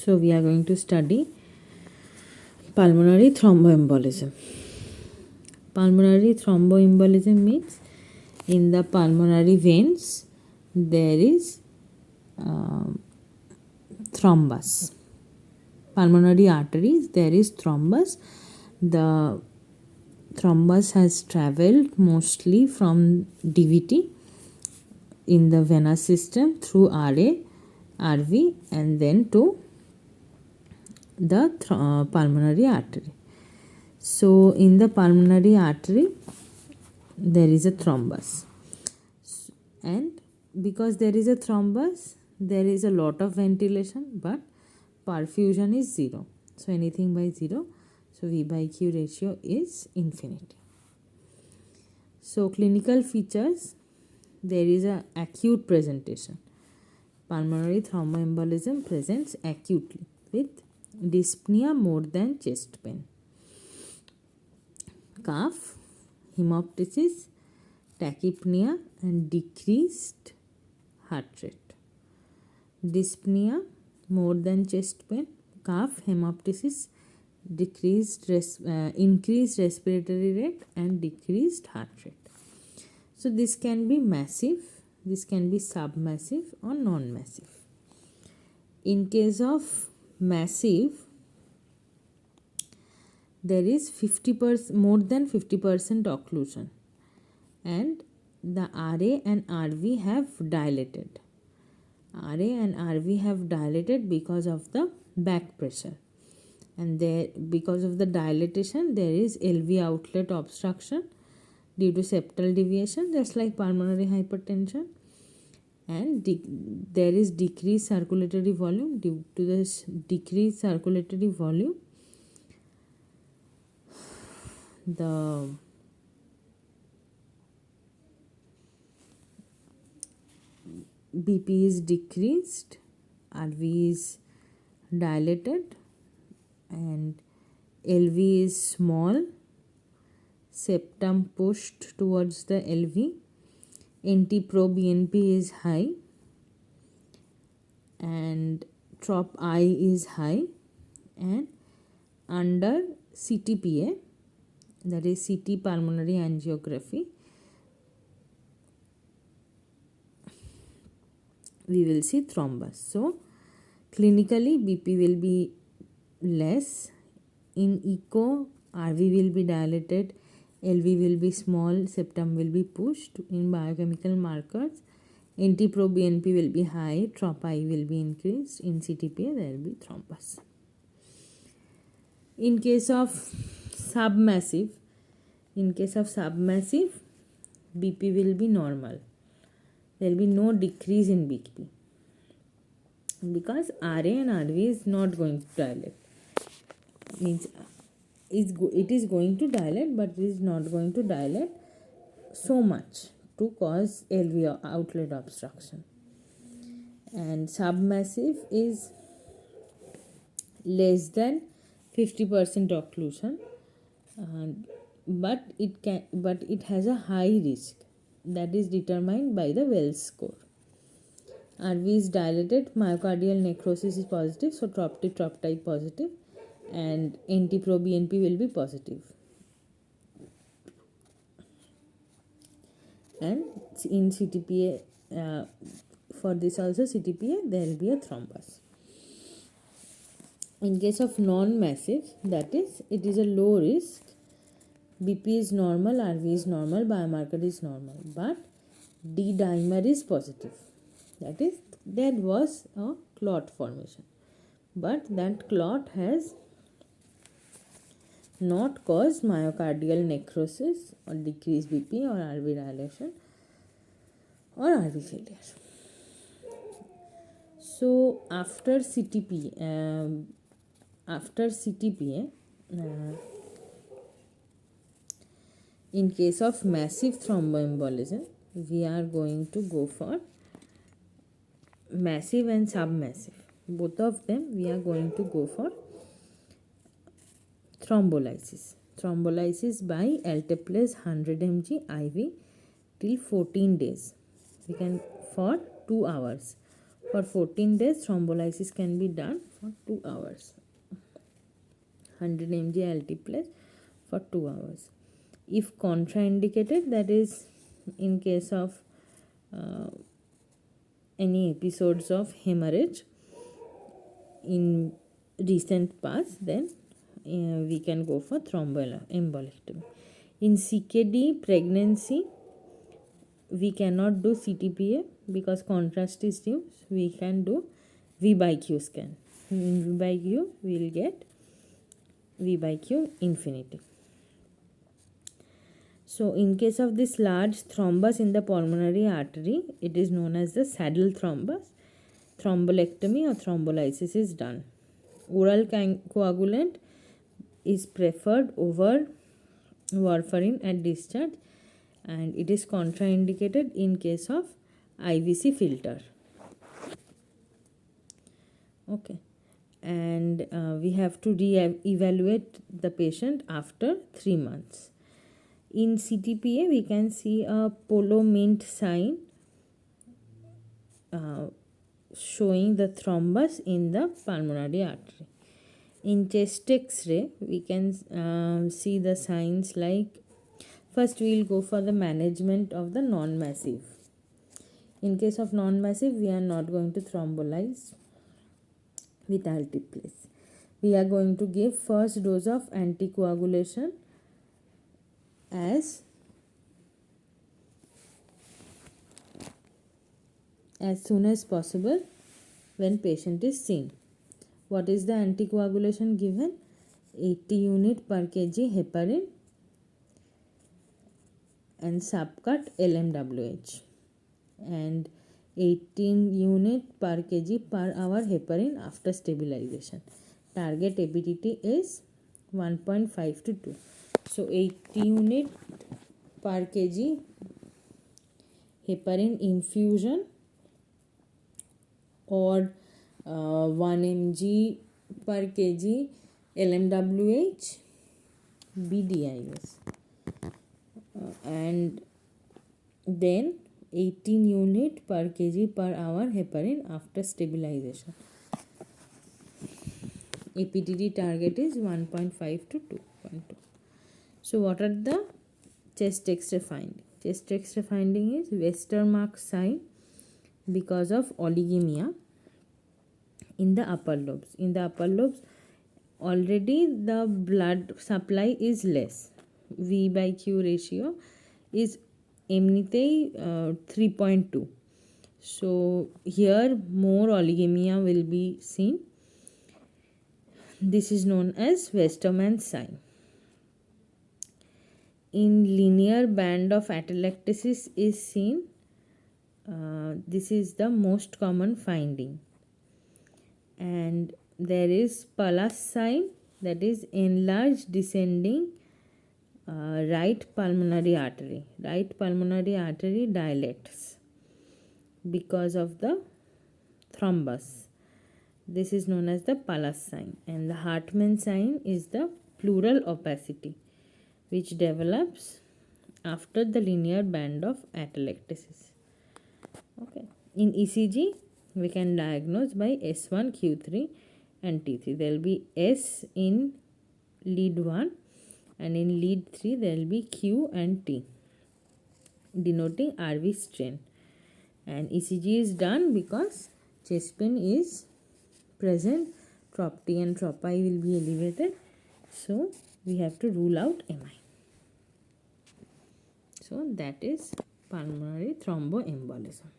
So we are going to study pulmonary thromboembolism. Pulmonary thromboembolism means in the pulmonary veins there is thrombus. Pulmonary arteries there is thrombus. The thrombus has travelled mostly from DVT in the venous system through RA, RV and then to the pulmonary artery. So in the pulmonary artery there is a thrombus, and because there is a thrombus there is a lot of ventilation, but perfusion is 0. So anything by 0, so V by Q ratio is infinity. So clinical features, there is a acute presentation. Pulmonary thromboembolism presents acutely with dyspnea more than chest pain, cough, hemoptysis, tachypnea and decreased heart rate. Dyspnea more than chest pain, cough, hemoptysis, increased respiratory rate and decreased heart rate. So this can be massive, this can be submassive or non-massive. In case of massive, there is 50% more than 50% occlusion, and the RA and RV have dilated. RA and RV have dilated because of the back pressure, and there because of the dilatation there is LV outlet obstruction due to septal deviation, just like pulmonary hypertension, and there is decreased circulatory volume. Due to this decreased circulatory volume, the BP is decreased, RV is dilated and LV is small, septum pushed towards the LV, NT-proBNP is high and trop-I is high, and under CTPA, that is CT pulmonary angiography, we will see thrombus. So clinically BP will be less. In echo, RV will be dilated, LV will be small, septum will be pushed. In biochemical markers, NT-proBNP will be high, trop-I will be increased. In CTPA there will be thrombus. In case of submassive, BP will be normal. There will be no decrease in BP because RA and RV is not going to dilate. Means it is going to dilate, but it is not going to dilate so much to cause LV outlet obstruction. And submassive is less than 50% occlusion, but it has a high risk that is determined by the Wells score. RV is dilated, myocardial necrosis is positive, so trop-I positive, and NT-proBNP will be positive. And in CTPA, for this also CTPA, there will be a thrombus. In case of non-massive, that is, it is a low risk, BP is normal, RV is normal, biomarker is normal, but D-dimer is positive. That is, there was a clot formation, but that clot has not caused myocardial necrosis or decreased BP or RV dilation or RV failure. So after CTPA, in case of massive thromboembolism, we are going to go for massive and submassive. Both of them we are going to go for thrombolysis. Thrombolysis by alteplase 100 mg IV till 14 days. We can for 2 hours. For 14 days, thrombolysis can be done for 2 hours. 100 mg altiplase for 2 hours. If contraindicated, that is in case of any episodes of hemorrhage in recent past, then we can go for thromboembolectomy. In CKD pregnancy, we cannot do CTPA because contrast is used. We can do V by Q scan. In V by Q, we will get V by Q infinity. So in case of this large thrombus in the pulmonary artery, it is known as the saddle thrombus. Thrombolectomy or thrombolysis is done. Oral coagulant is preferred over warfarin at discharge, and it is contraindicated in case of IVC filter. Okay, and we have to re-evaluate the patient after 3 months. In CTPA, we can see a polo mint sign showing the thrombus in the pulmonary artery. In chest X-ray, we can see the signs like, first we will go for the management of the non-massive. In case of non-massive, we are not going to thrombolyze with altiplase. We are going to give first dose of anticoagulation as soon as possible when patient is seen. What is the anticoagulation given? 80 unit per kg heparin and subcut LMWH, and 18 unit per kg per hour heparin after stabilization. Target APTT is 1.5 to 2. So 80 unit per kg heparin infusion or 1 mg per kg LMWH BDIS, and then 18 unit per kg per hour heparin after stabilization. APTT target is 1.5 to 2.2. So what are the chest X-ray finding? Chest X-ray finding is Westermarck sign because of oligemia in the upper lobes. In the upper lobes, already the blood supply is less. V by Q ratio is emnite 3.2. So here more oligemia will be seen. This is known as Westermann sign. In linear band of atelectasis is seen. This is the most common finding. And there is Pallas sign, that is enlarged descending right pulmonary artery. Right pulmonary artery dilates because of the thrombus. This is known as the Pallas sign. And the Hartmann sign is the pleural opacity, which develops after the linear band of atelectasis. Okay. In ECG, we can diagnose by S1, Q3 and T3. There will be S in lead 1 and in lead 3 there will be Q and T, denoting RV strain. And ECG is done because chest pain is present, trop T and trop I will be elevated. So we have to rule out MI. So that is pulmonary thromboembolism.